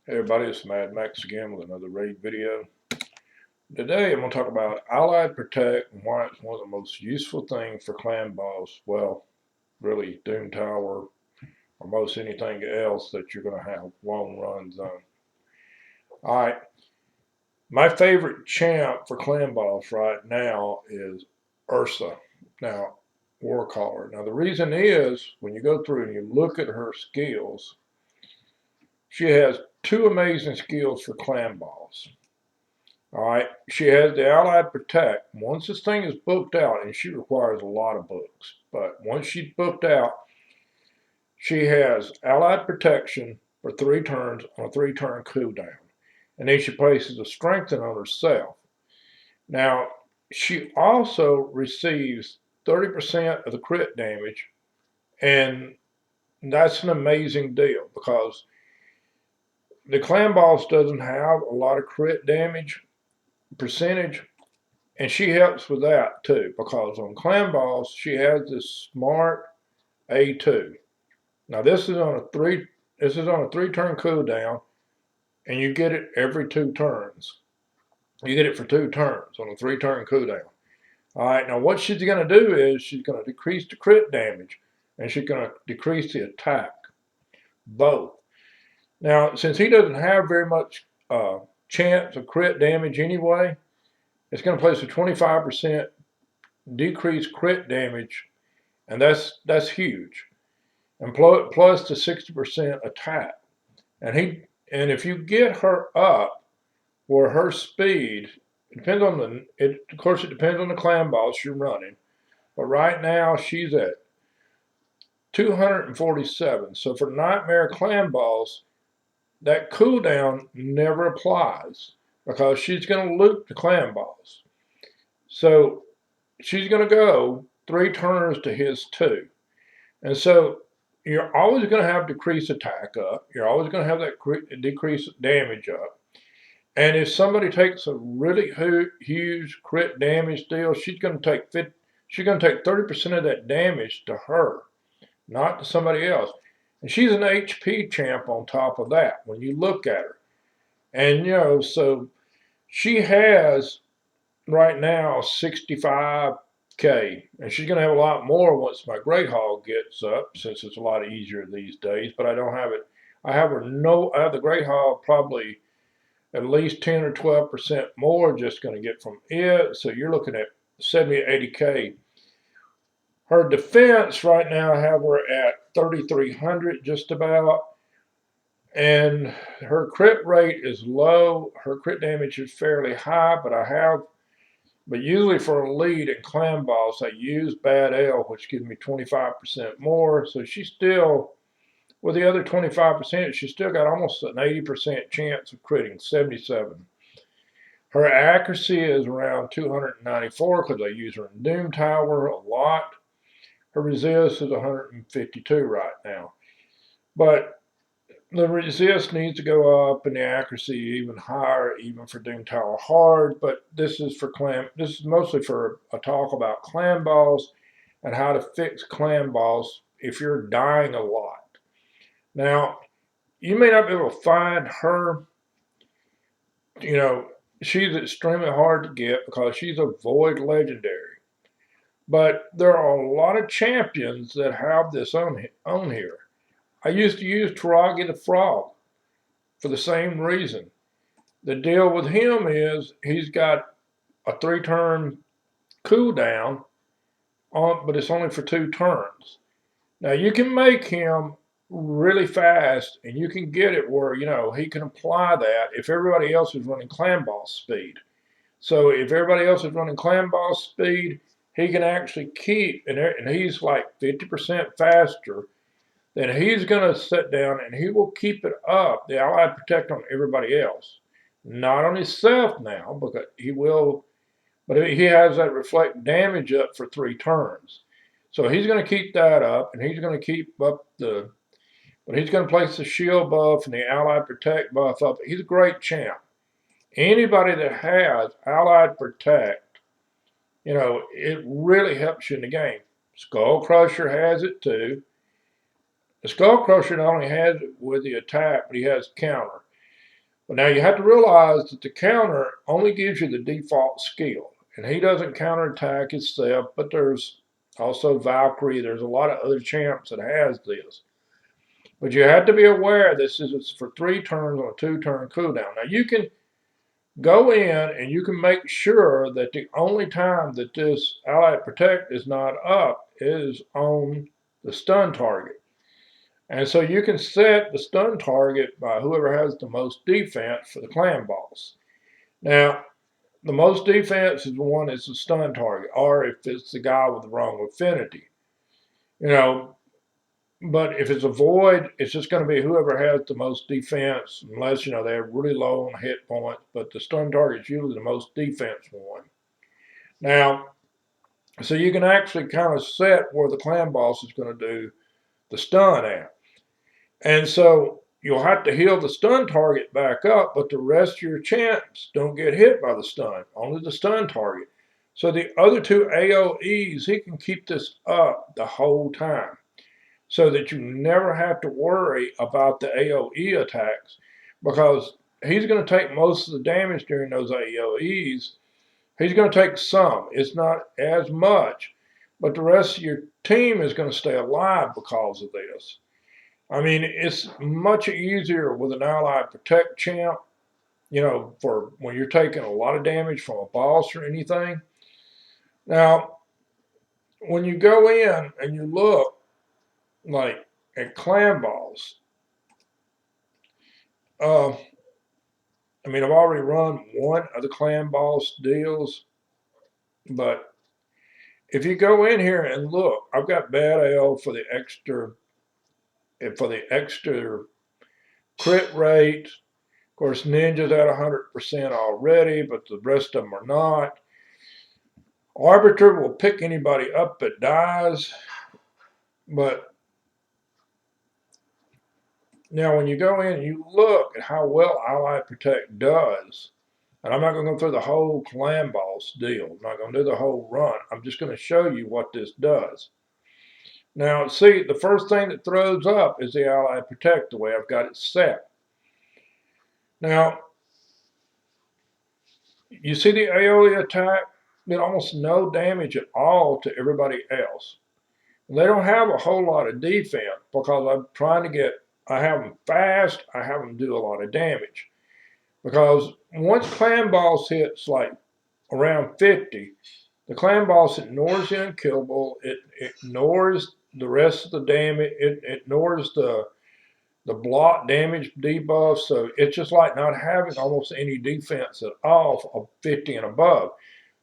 Hey everybody, it's Madmaxed again with another raid video. Today I'm going to talk about Eyeline Protect and why it's one of the most useful things for clan boss. Well, really Doom Tower or most anything else that you're going to have long runs on. Alright, my favorite champ for clan boss right now is Ursa. Now, Warcaller. Now the reason is, when you go through and you look at her skills, she has two amazing skills for clan boss. All right, she has the Allied Protect. Once this thing is booked out, and she requires a lot of books, but once she's booked out, she has Allied Protection for 3 turns on a 3-turn cooldown. And then she places a Strengthen on herself. Now, she also receives 30% of the crit damage, and that's an amazing deal because the clan boss doesn't have a lot of crit damage percentage. And she helps with that too, because on Clan Boss, she has this smart A2. Now this is on a 3-turn cooldown, and you get it every 2 turns. You get it for 2 turns on a 3-turn cooldown. Alright, now what she's gonna do is she's gonna decrease the crit damage and she's gonna decrease the attack. Both. Now, since he doesn't have very much chance of crit damage anyway, it's going to place a 25% decreased crit damage, and that's huge. And plus the 60% attack. And if you get her up where her speed, it depends on of course it depends on the clan boss you're running, but right now she's at 247. So for Nightmare Clan Boss, that cooldown never applies because she's going to loop the clan boss. So she's going to go 3 turns to his 2. And so you're always going to have decreased attack up. You're always going to have that decreased damage up. And if somebody takes a really huge crit damage deal, she's going to take 30% of that damage to her, not to somebody else. And she's an HP champ on top of that when you look at her. And, so she has right now 65K. And she's going to have a lot more once my Great Hog gets up, since it's a lot easier these days. But I don't have it. I have the Great Hog probably at least 10 or 12% more just going to get from it. So you're looking at 70 or 80K. Her defense right now, I have her at 3,300 just about. And her crit rate is low. Her crit damage is fairly high, but usually for a lead in Clan Boss, I use Bad L, which gives me 25% more. So she's still, with the other 25%, she's still got almost an 80% chance of critting, 77. Her accuracy is around 294 because I use her in Doom Tower a lot. Her resist is 152 right now. But the resist needs to go up and the accuracy even higher, even for Doom Tower Hard. But this is mostly for a talk about clan boss and how to fix clan boss if you're dying a lot. Now, you may not be able to find her. She's extremely hard to get because she's a void legendary. But there are a lot of champions that have this on here. I used to use Taragi the Frog for the same reason. The deal with him is he's got a 3-turn cooldown, but it's only for 2 turns. Now you can make him really fast, and you can get it where he can apply that if everybody else is running clan boss speed. So if everybody else is running clan boss speed, he can actually keep, and he's like 50% faster. Then he's going to sit down and he will keep it up, the Allied Protect on everybody else. Not on himself now, because he will, but he has that reflect damage up for 3 turns. So he's going to keep that up, and he's going to keep up but he's going to place the shield buff and the Allied Protect buff up. He's a great champ. Anybody that has Allied Protect, it really helps you in the game. Skull Crusher has it too. The Skull Crusher not only has it with the attack, but he has counter. But now you have to realize that the counter only gives you the default skill, and he doesn't counterattack himself, but there's also Valkyrie. There's a lot of other champs that has this. But you have to be aware this is for 3 turns on a 2-turn cooldown. Now you can go in and you can make sure that the only time that this Allied Protect is not up is on the stun target. And so you can set the stun target by whoever has the most defense for the clan boss. Now, the most defense is the one that's the stun target, or if it's the guy with the wrong affinity. You know, but if it's a void, it's just going to be whoever has the most defense, unless, they're really low on hit points, but the stun target is usually the most defense one. Now, so you can actually kind of set where the clan boss is going to do the stun at. And so you'll have to heal the stun target back up, but the rest of your champs don't get hit by the stun, only the stun target. So the other 2 AoEs, he can keep this up the whole time so that you never have to worry about the AoE attacks, because he's going to take most of the damage during those AoEs. He's going to take some. It's not as much, but the rest of your team is going to stay alive because of this. I mean, it's much easier with an Allied Protect champ, for when you're taking a lot of damage from a boss or anything. Now, when you go in and you look like at clan boss, I've already run one of the clan boss deals, but if you go in here and look, I've got Bad Ale for the extra crit rate. Of course, Ninja's at 100% already, but the rest of them are not. Arbiter will pick anybody up that dies, but now when you go in and you look at how well Allied Protect does, and I'm not going to go through the whole clan boss deal. I'm not going to do the whole run. I'm just going to show you what this does. Now, see, the first thing that throws up is the Allied Protect, the way I've got it set. Now, you see the AoE attack did almost no damage at all to everybody else. They don't have a whole lot of defense because I'm trying to I have them fast, I have them do a lot of damage. Because once clan boss hits like around 50, the clan boss ignores the unkillable, it ignores the rest of the damage, it ignores the block damage debuff, so it's just like not having almost any defense at all of 50 and above.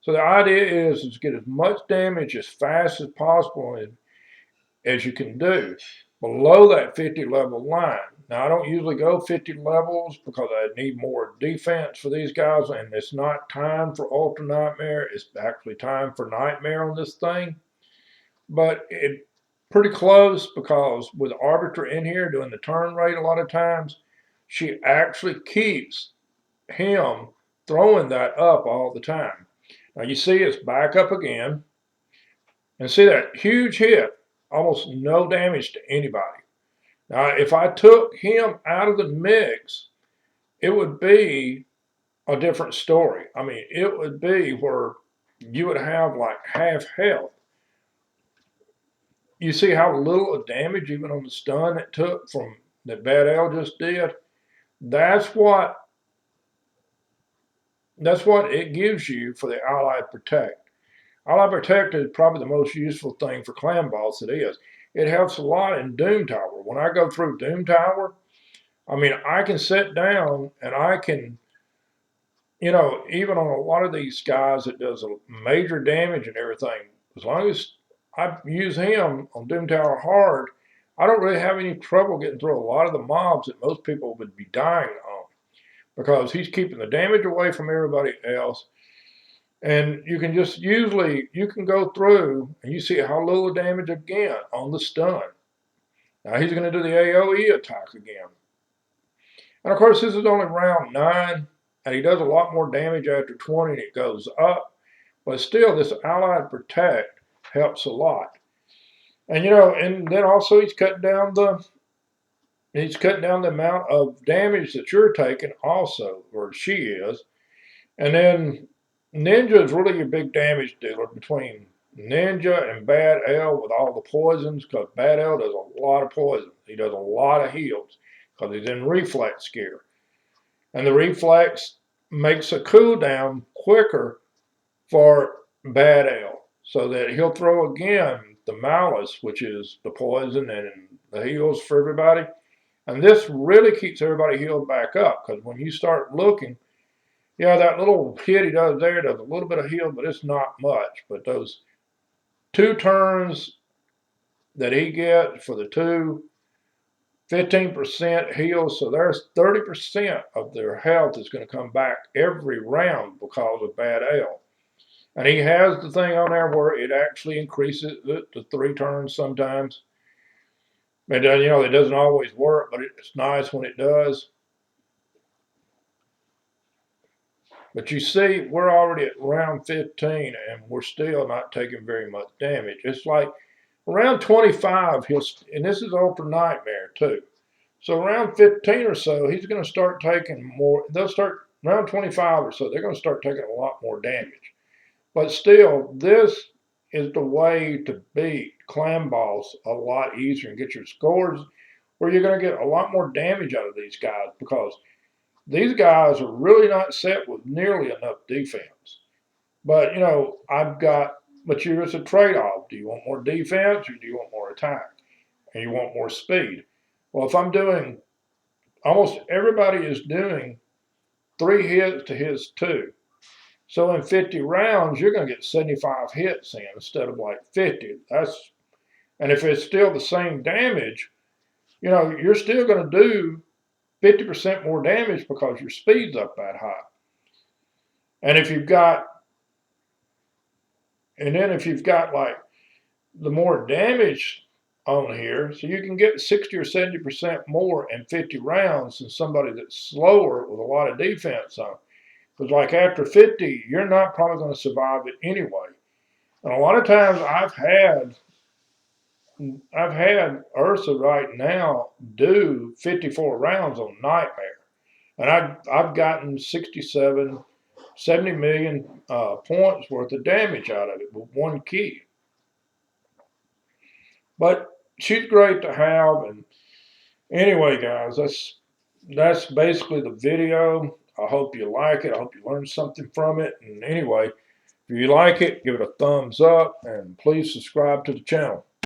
So the idea is to get as much damage as fast as possible and as you can do below that 50 level line. Now, I don't usually go 50 levels because I need more defense for these guys, and it's not time for Ultra Nightmare. It's actually time for Nightmare on this thing. But it's pretty close because with Arbiter in here doing the turn rate a lot of times, she actually keeps him throwing that up all the time. Now, you see it's back up again. And see that huge hit, almost no damage to anybody. Now, if I took him out of the mix, it would be a different story. It would be where you would have like half health. You see how little of damage, even on the stun, it took from that Bad L just did? That's what it gives you for the Allied Protect. Allied Protect is probably the most useful thing for clan boss it is. It helps a lot in Doom Tower. When I go through Doom Tower, I can sit down and I can, even on a lot of these guys that does a major damage and everything, as long as I use him on Doom Tower hard, I don't really have any trouble getting through a lot of the mobs that most people would be dying on, because he's keeping the damage away from everybody else. And you can you can go through and you see how little damage again on the stun. Now he's going to do the AoE attack again. And of course, this is only round 9, and he does a lot more damage after 20 and it goes up. But still, this Allied Protect helps a lot. And and then also he's cutting down he's cutting down the amount of damage that you're taking also, or she is. And then Ninja is really your big damage dealer between Ninja and Bad L with all the poisons, because Bad L does a lot of poison. He does a lot of heals because he's in reflex gear. And the reflex makes a cooldown quicker for Bad L, so that he'll throw again the Malice, which is the poison and the heals for everybody. And this really keeps everybody healed back up, because when you start looking, yeah, that little hit he does there does a little bit of heal, but it's not much. But those 2 turns that he gets for the 15% heals, so there's 30% of their health is going to come back every round because of Bad L. And he has the thing on there where it actually increases it to 3 turns sometimes. And it doesn't always work, but it's nice when it does. But you see, we're already at round 15 and we're still not taking very much damage. It's like around 25, and this is all for Nightmare too. So around 15 or so, he's going to start taking more. They'll start around 25 or so. They're going to start taking a lot more damage. But still, this is the way to beat clan boss a lot easier and get your scores where you're going to get a lot more damage out of these guys, because these guys are really not set with nearly enough defense. But, it's a trade-off. Do you want more defense or do you want more attack? And you want more speed? Well, if I'm doing, almost everybody is doing 3 hits to his 2. So in 50 rounds, you're going to get 75 hits in instead of like 50. And if it's still the same damage, you're still going to do 50% more damage because your speed's up that high. And if you've got like the more damage on here, so you can get 60 or 70% more in 50 rounds than somebody that's slower with a lot of defense on. Because like after 50, you're not probably going to survive it anyway. And a lot of times I've had Ursa right now do 54 rounds on Nightmare. And I've gotten 67, 70 million points worth of damage out of it with 1 key. But she's great to have. And anyway, guys, that's basically the video. I hope you like it. I hope you learned something from it. And anyway, if you like it, give it a thumbs up and please subscribe to the channel.